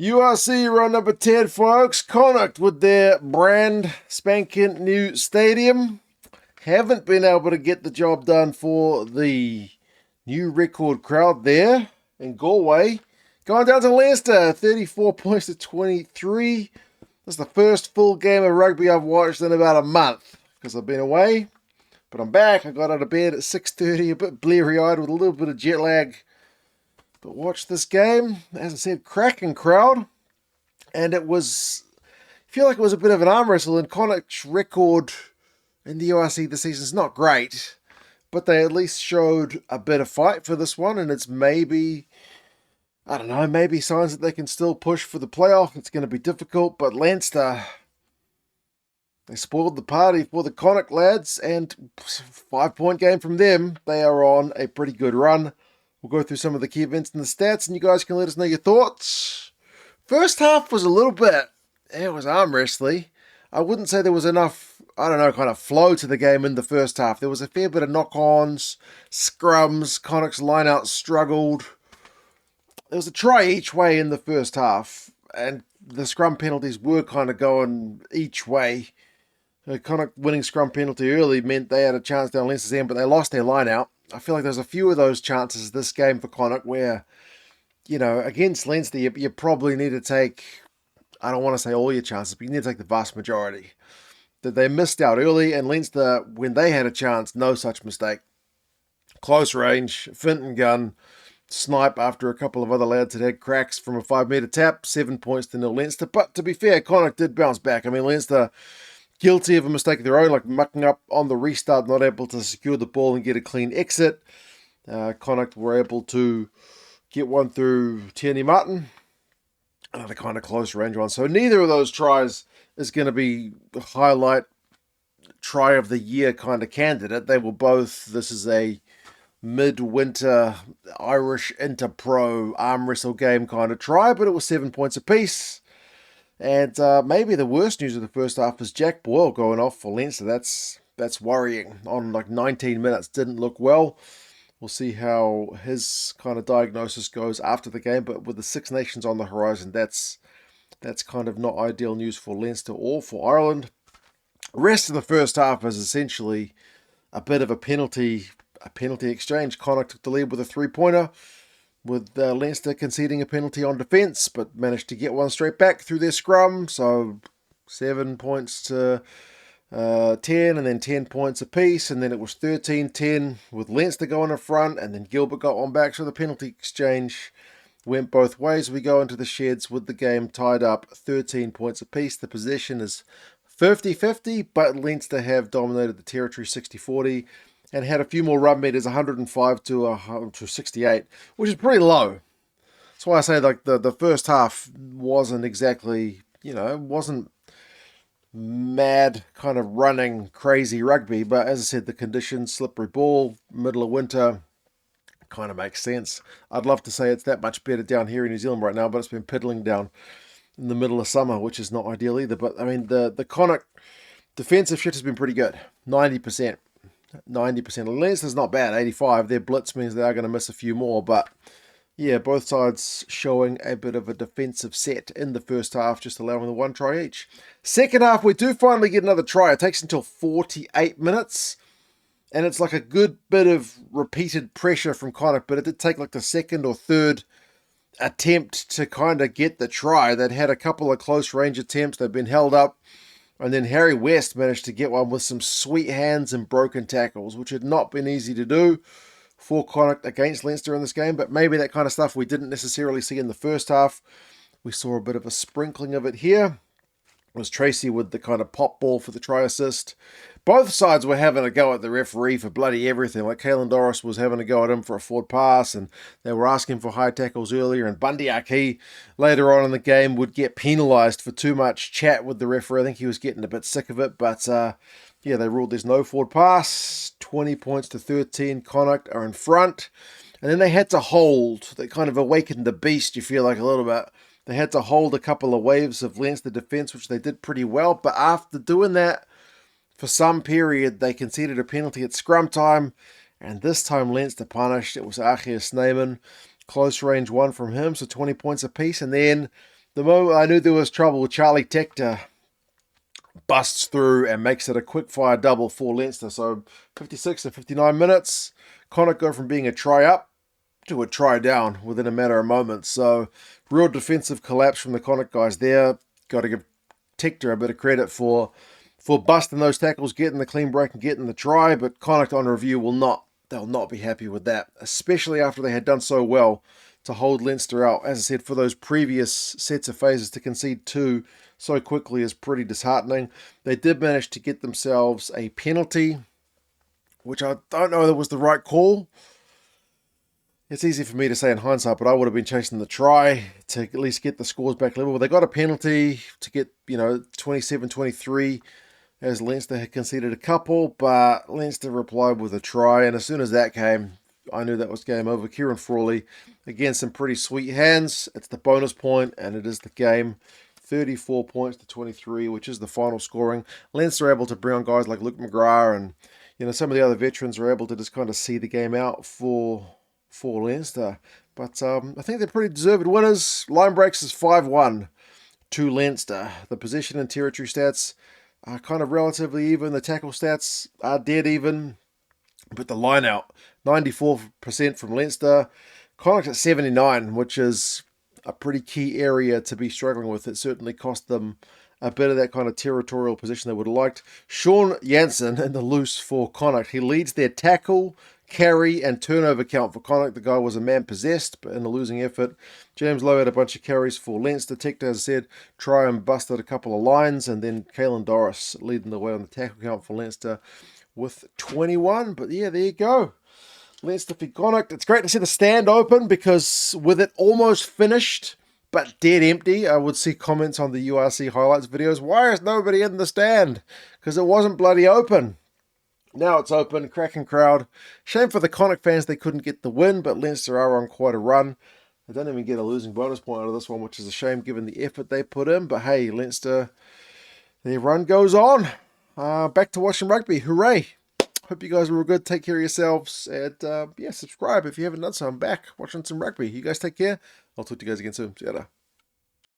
URC run number 10, folks. Connacht with their brand spanking new stadium. Haven't been able to get the job done for the new record crowd there in Galway. Going down to Leinster, 34 points to 23. That's the first full game of rugby I've watched in about a month because I've been away. But I'm back. I got out of bed at 6:30, a bit bleary-eyed with a little bit of jet lag. But watch this game. As I said, cracking crowd. And I feel like it was a bit of an arm wrestle, and Connacht's record in the URC this season is not great. But they at least showed a bit of fight for this one, and it's maybe, I don't know, maybe signs that they can still push for the playoff. It's going to be difficult, but Leinster, they spoiled the party for the Connacht lads, and 5-point game from them. They are on a pretty good run. We'll go through some of the key events and the stats, and you guys can let us know your thoughts. First half was a little bit, it was arm wrestling. I wouldn't say there was enough, kind of flow to the game in the first half. There was a fair bit of knock-ons, scrums, Connacht's line-out struggled. There was a try each way in the first half, and the scrum penalties were kind of going each way. Connacht winning scrum penalty early meant they had a chance down Leinster's end, but they lost their line-out. I feel like there's a few of those chances this game for Connacht where, against Leinster, you probably need to take, I don't want to say all your chances, but you need to take the vast majority. That they missed out early, and Leinster, when they had a chance, no such mistake. Close range, Fint and gun, snipe after a couple of other lads that had cracks from a 5-metre tap, 7 points to nil Leinster. But to be fair, Connacht did bounce back. I mean, Leinster guilty of a mistake of their own, like mucking up on the restart, not able to secure the ball and get a clean exit. Connacht were able to get one through Tierney Martin. Another kind of close range one. So neither of those tries is going to be the highlight try of the year kind of candidate. They were both, this is a midwinter Irish Inter-Pro arm wrestle game kind of try, but it was 7 points apiece. And maybe the worst news of the first half is Jack Boyle going off for Leinster. That's worrying. On like 19 minutes, didn't look well. We'll see how his kind of diagnosis goes after the game. But with the Six Nations on the horizon, that's kind of not ideal news for Leinster or for Ireland. The rest of the first half is essentially a bit of a penalty exchange. Connacht took the lead with a 3-pointer, with Leinster conceding a penalty on defence, but managed to get one straight back through their scrum. So 7 points to 10, and then 10 points apiece, and then it was 13-10 with Leinster going in front, and then Gilbert got one back. So the penalty exchange went both ways. We go into the sheds with the game tied up 13 points apiece. The possession is 50-50, but Leinster have dominated the territory 60-40 and had a few more run meters, 105 to 68, which is pretty low. That's why I say like the first half wasn't exactly, wasn't mad kind of running crazy rugby, but as I said, the conditions, slippery ball, middle of winter, kind of makes sense. I'd love to say it's that much better down here in New Zealand right now, but it's been piddling down in the middle of summer, which is not ideal either. But I mean, the Connacht defensive shit has been pretty good, 90%. 90%. Leinster's not bad, 85. Their blitz means they are going to miss a few more, but yeah, both sides showing a bit of a defensive set in the first half, just allowing the one try each. Second half, we do finally get another try. It takes until 48 minutes, and it's like a good bit of repeated pressure from Connacht, but it did take like the second or third attempt to kind of get the try. They'd had a couple of close range attempts. They've been held up. And then Harry West managed to get one with some sweet hands and broken tackles, which had not been easy to do for Connacht against Leinster in this game. But maybe that kind of stuff we didn't necessarily see in the first half. We saw a bit of a sprinkling of it here. It was Tracy with the kind of pop ball for the try assist. Both sides were having a go at the referee for bloody everything. Like Caelan Doris was having a go at him for a forward pass, and they were asking for high tackles earlier. And Bundy Aki, later on in the game, would get penalised for too much chat with the referee. I think he was getting a bit sick of it, but yeah, they ruled there's no forward pass. 20 points to 13. Connacht are in front. And then they had to hold. They kind of awakened the beast, you feel like, a little bit. They had to hold a couple of waves of Leinster defence, which they did pretty well. But after doing that, for some period, they conceded a penalty at scrum time. And this time, Leinster punished. It was Achia Snyman. Close range one from him, so 20 points apiece. And then The moment I knew there was trouble, Charlie Tector busts through and makes it a quick fire double for Leinster. So 56 to 59 minutes. Connacht go from being a try up to a try down within a matter of moments. So real defensive collapse from the Connacht guys there. Got to give Tector a bit of credit for busting those tackles, getting the clean break and getting the try, but Connacht on review they'll not be happy with that, especially after they had done so well to hold Leinster out. As I said, for those previous sets of phases, to concede two so quickly is pretty disheartening. They did manage to get themselves a penalty, which I don't know that was the right call. It's easy for me to say in hindsight, but I would have been chasing the try to at least get the scores back level. But they got a penalty to get, 27-23, as Leinster had conceded a couple, but Leinster replied with a try, and as soon as that came, I knew that was game over. Kieran Frawley, again, some pretty sweet hands. It's the bonus point, and it is the game. 34 points to 23, which is the final scoring. Leinster are able to bring on guys like Luke McGrath, and some of the other veterans are able to just kind of see the game out for Leinster. But I think they're pretty deserved winners. Line breaks is 5-1 to Leinster. The possession and territory stats are kind of relatively even. The tackle stats are dead even. But the line out, 94% from Leinster. Connacht at 79, which is a pretty key area to be struggling with. It certainly cost them a bit of that kind of territorial position they would have liked. Sean Jansen in the loose for Connacht. He leads their tackle, carry, and turnover count for Connacht. The guy was a man possessed, but in a losing effort. James Lowe had a bunch of carries for Leinster. Tector, as I said, try and busted a couple of lines, and then Caelan Doris leading the way on the tackle count for Leinster with 21. But yeah, there you go. Leinster v Connacht. It's great to see the stand open, because with it almost finished but dead empty, I would see comments on the URC highlights videos. Why is nobody in the stand? Because it wasn't bloody open. Now it's open, cracking crowd. Shame for the Connacht fans they couldn't get the win, but Leinster are on quite a run. They don't even get a losing bonus point out of this one, which is a shame given the effort they put in. But hey, Leinster, their run goes on. Back to watching rugby. Hooray! Hope you guys were good. Take care of yourselves. And subscribe if you haven't done so. I'm back watching some rugby. You guys take care. I'll talk to you guys again soon. See you later.